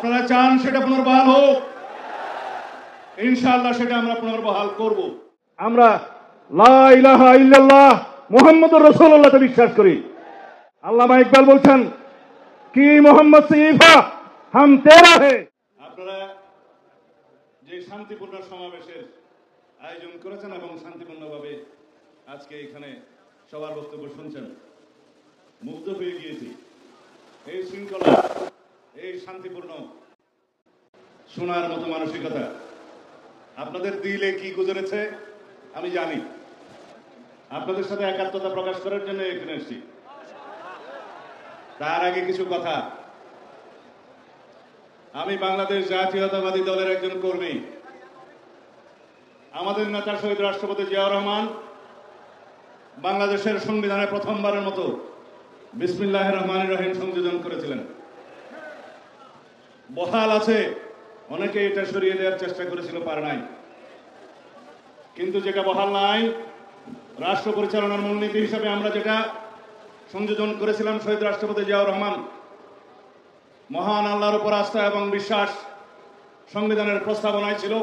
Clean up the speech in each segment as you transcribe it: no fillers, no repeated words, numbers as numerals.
আপনারা চান সেটা পুনর্বহাল হোক, ইনশাআল্লাহ সেটা আমরা পুনর্বহাল করব। আমরা লা ইলাহা ইল্লাল্লাহ মুহাম্মদুর রাসূলুল্লাহতে বিশ্বাস করি। আল্লামা ইকবাল বলছেন কি মোহাম্মদ সিফা হাম তেরা হে। আপনারা যে শান্তিপূর্ণ সমাবেশের আয়োজন করেছেন এবং শান্তিপূর্ণভাবে আজকে এখানে সবার বক্তব্য শুনছেন, মুগ্ধ হয়ে গিয়েছি। এই শৃঙ্খলা, এই শান্তিপূর্ণ শোনার মতো মানসিকতা আপনাদের দিলে কি গুজরেছে আমি জানি। আপনাদের সাথে একাত্মতা প্রকাশ করার জন্য এখানে এসেছি। তার আগে কিছু কথা। আমি বাংলাদেশ জাতীয়তাবাদী দলের একজন কর্মী। আমাদের নেতা শহীদ রাষ্ট্রপতি জিয়াউর রহমান বাংলাদেশের সংবিধানে প্রথমবারের মতো বিসমিল্লাহির রহমানির রহিম সংযোজন করেছিলেন। বহাল আছে, অনেকে এটা সরিয়ে দেওয়ার চেষ্টা করেছিল, পারে নাই। কিন্তু যেটা বহাল নাই, রাষ্ট্র পরিচালনার মূলনীতি হিসাবে আমরা যেটা সংযোজন করেছিলাম, শহীদ রাষ্ট্রপতি জিয়াউর রহমান মহান আল্লাহর উপর আস্থা এবং বিশ্বাস সংবিধানের প্রস্তাবনায় ছিল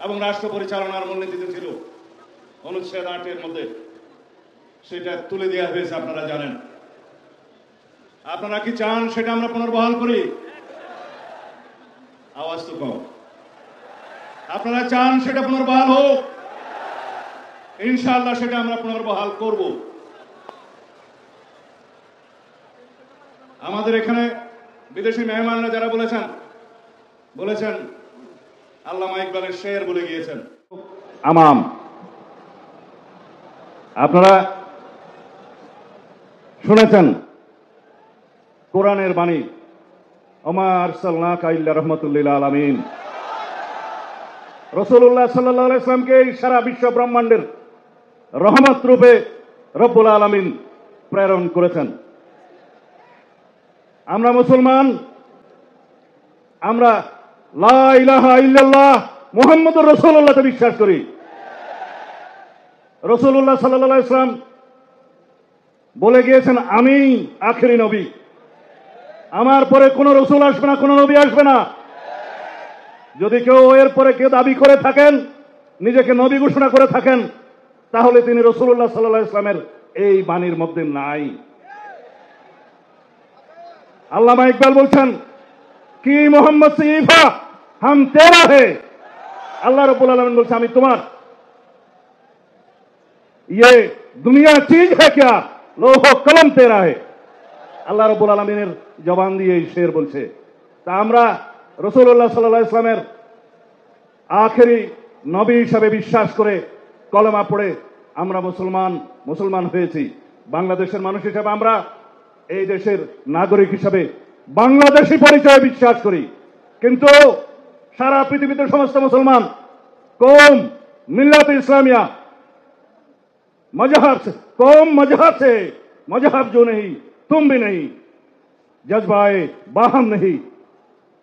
এবং রাষ্ট্র পরিচালনার মূলনীতিতে ছিল অনুচ্ছেদ 8-এর মধ্যে। সেটা তুলে দেওয়া হয়েছে, আপনারা জানেন। আপনারা কি চান সেটা আমরা পুনর্বহাল করি? আওয়াজ তো কম। আপনারা চান সেটা পুনর্বহাল হোক, ইনশাআল্লাহ সেটা আমরা পুনর্বহাল করব। আমাদের এখানে বিদেশি মেহমানরা যারা বলেছেন আল্লামা ইকবালের শের বলে গিয়েছেন। আমাম আপনারা শুনেছেন কোরআনের বাণী, ওমা আরসালনাকা ইল্লা রাহমাতুল লিল আলামিন। রাসূলুল্লাহ সাল্লাল্লাহু আলাইহি ওয়াসাল্লামকে সারা বিশ্ব ব্রহ্মাণ্ডের রহমত রূপে রব্বুল আলামিন প্রেরণ করেছেন। আমরা মুসলমান, আমরা লা ইলাহা ইল্লাল্লাহ মুহাম্মদুর রাসূলুল্লাহতে বিশ্বাস করি। রাসূলুল্লাহ সাল্লাল্লাহু আলাইহি ওয়াসাল্লাম বলে গিয়েছেন আমি আখেরি নবী, আমার পরে কোনো রসুল আসবে না, কোনো নবী আসবে না। যদি কেউ এর পরে কেউ দাবি করে থাকেন, নিজেকে নবী ঘোষণা করে থাকেন, তাহলে তিনি রাসূলুল্লাহ সাল্লাল্লাহু আলাইহি ওয়াসাল্লামের এই বাণীর মধ্যে নাই। আল্লামা ইকবাল বলছেন কি মোহাম্মদ সিফা হাম তেরা হে। আল্লাহ রাব্বুল আলামিন বলছে আমি তোমার। ये दुनिया चीज है क्या, लोहो कलम तेरा है। আল্লাহ রাব্বুল আলামিনের জবান দিয়ে এই শের বলছে। তা আমরা রাসূলুল্লাহ সাল্লাল্লাহু আলাইহি ওয়াসাল্লামের আখেরি নবী হিসাবে বিশ্বাস করে কলেমা পড়ে আমরা মুসলমান হয়েছি। বাংলাদেশের মানুষ হিসাবে আমরা এই দেশের নাগরিক হিসাবে বাংলাদেশি পরিচয়ে বিশ্বাস করি। কিন্তু সারা পৃথিবীতে সমস্ত মুসলমান কौम मिल्लत इस्लामिया मजहब से कौम मजहब जो नहीं तुम भी नहीं, जज्बाए बाहम नहीं,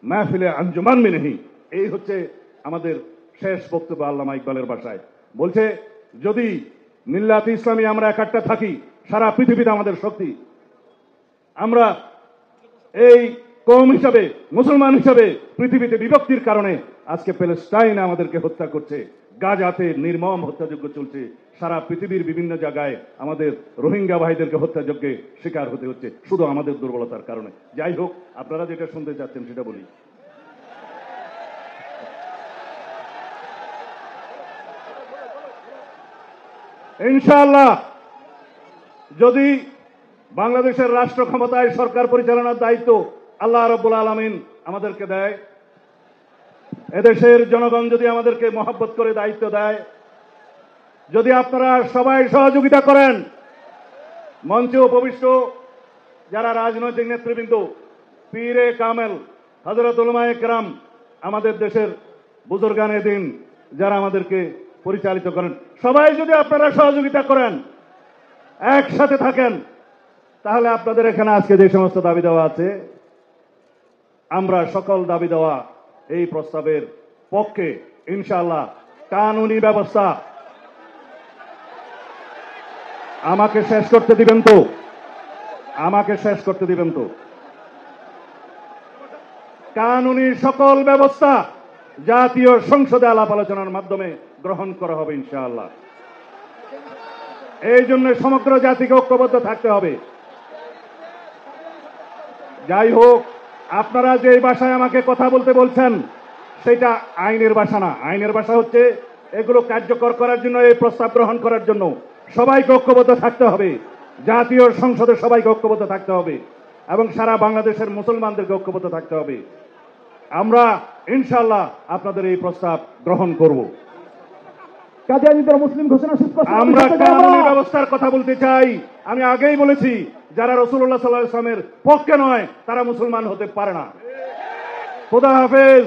महफिले अंजुमान में नहीं। এই হচ্ছে আমাদের শেষ বক্তব্য আল্লামা ইকবালের ভাষায়। বলছে যদি মিল্লাত ইসলামী আমরা একাট্টা থাকি, সারা পৃথিবীতে আমাদের শক্তি। আমরা এই কওম হিসাবে, মুসলমান হিসাবে পৃথিবীতে বিভক্তির কারণে আজকে প্যালেস্টাইন আমাদেরকে হত্যা করছে, গাজাতে নির্মম হত্যাযজ্ঞ চলছে, সারা পৃথিবীর বিভিন্ন জায়গায় আমাদের রোহিঙ্গা ভাইদেরকে হত্যাযজ্ঞে শিকার হতে হচ্ছে শুধু আমাদের দুর্বলতার কারণে। যাই হোক, আপনারা যেটা শুনতে চাচ্ছেন সেটা বলি। ইনশাআল্লাহ যদি বাংলাদেশের রাষ্ট্র ক্ষমতায় সরকার পরিচালনার দায়িত্ব আল্লাহ রাব্বুল আলামিন আমাদেরকে দেয়, এদেশের জনগণ যদি আমাদেরকে মহব্বত করে দায়িত্ব দেয়, যদি আপনারা সবাই সহযোগিতা করেন, মঞ্চে উপবিষ্ট যারা রাজনৈতিক নেতৃবৃন্দ, পীরে কামেল, হযরত উলামায়ে কেরাম, আমাদের দেশের বুজুর্গানে দিন যারা আমাদেরকে পরিচালিত করেন, সবাই যদি আপনারা সহযোগিতা করেন, একসাথে থাকেন, তাহলে আপনাদের এখানে আজকে যে সমস্ত দাবি দেওয়া আছে, আমরা সকল দাবি দেওয়া এই প্রস্তাবের পক্ষে ইনশাআল্লাহ। কানুনি ব্যবস্থা আমাকে শেষ করতে দিবেন তো? কানুনি সকল ব্যবস্থা জাতীয় সংসদে আলাপ আলোচনার মাধ্যমে গ্রহণ করা হবে ইনশাআল্লাহ। এই জন্য সমগ্র জাতিকে ঐক্যবদ্ধ থাকতে হবে। যাই হোক, আপনারা যে ভাষায় আমাকে কথা বলতে বলছেন সেটা আইনের ভাষা না। আইনের ভাষা হচ্ছে এগুলো কার্যকর করার জন্য, এই প্রস্তাব গ্রহণ করার জন্য সবাইকে ঐক্যবদ্ধ থাকতে হবে। জাতীয় সংসদে সবাইকে ঐক্যবদ্ধ থাকতে হবে এবং সারা বাংলাদেশের মুসলমানদেরকে ঐক্যবদ্ধ থাকতে হবে। আমরা ইনশাআল্লাহ আপনাদের এই প্রস্তাব গ্রহণ করব। কাদিয়ানীদের মুসলিম ঘোষণা সুস্পষ্ট। আমরা কানুনি ব্যবস্থার কথা বলতে চাই। আমি আগেই বলেছি, যারা রাসূলুল্লাহ সাল্লাল্লাহু আলাইহি ওয়াসাল্লামের পক্ষে নয় তারা মুসলমান হতে পারে না। খোদা হাফেজ।